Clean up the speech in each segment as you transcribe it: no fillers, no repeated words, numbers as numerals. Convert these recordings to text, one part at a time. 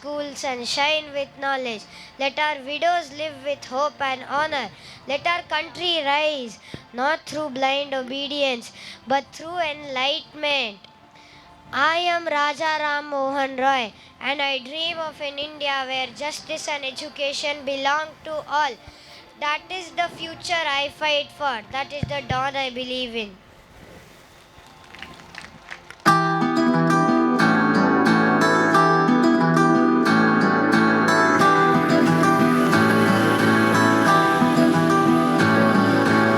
schools and shine with knowledge. Let our widows live with hope and honor. Let our country rise, not through blind obedience, but through enlightenment. I am Raja Ram Mohan Roy, and I dream of an India where justice and education belong to all. That is the future I fight for. That is the dawn I believe in.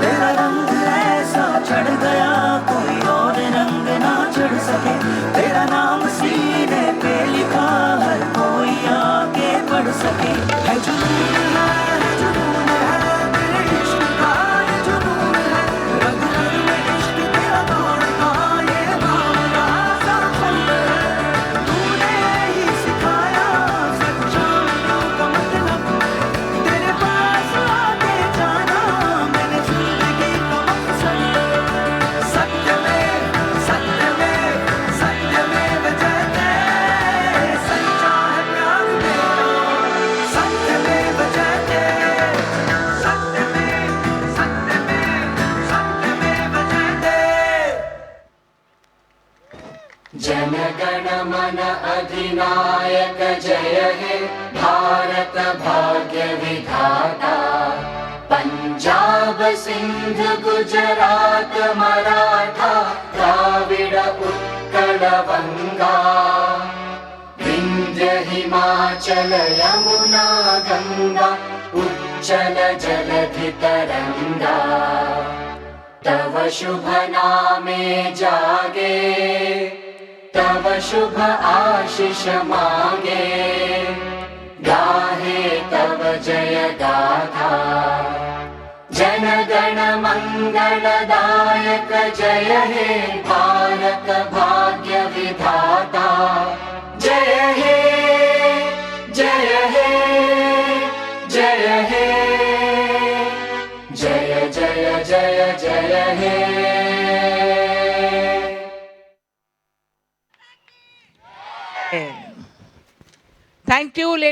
तेरा रंग ऐसा चढ़ गया कोई और रंग ना चढ़ सके, तेरा नाम सीने पे लिखा हर कोई आगे बढ़ सके। है जुनून है तेरे इश्क का, ये जुनून है रग रग में इश्क तेरा दौड़ता ये भावना सफल है। तूने ही सिखाया सच्चाइयों का मतलब, तेरे पास आके जाना मैंने जिंदगी का मकसद। सत्यमेव सत्यमेव सत्यमेव जयते, सच्चा है प्यार मेरा, सत्यमेव जयते, सत्यमेव सत्यमेव सत्यमेव जयते। जन गण मन अधिनायक जय हे भारत भाग्य विधाता। पंजाब सिंध गुजरात मराठा द्राविड उत्कल बंगा, विंध्य हिमाचल यमुना गंगा उच्चल जलधि तरंगा। तव शुभ नामे जागे, तव शुभ आशीष मांगे, गाहे तव जय गाथा। जन गण मंगलदायक जय हे भारत भाग्य विधाता। जय हे जय हे जय हे, जय जय जय जय हे। Thank you, ladies.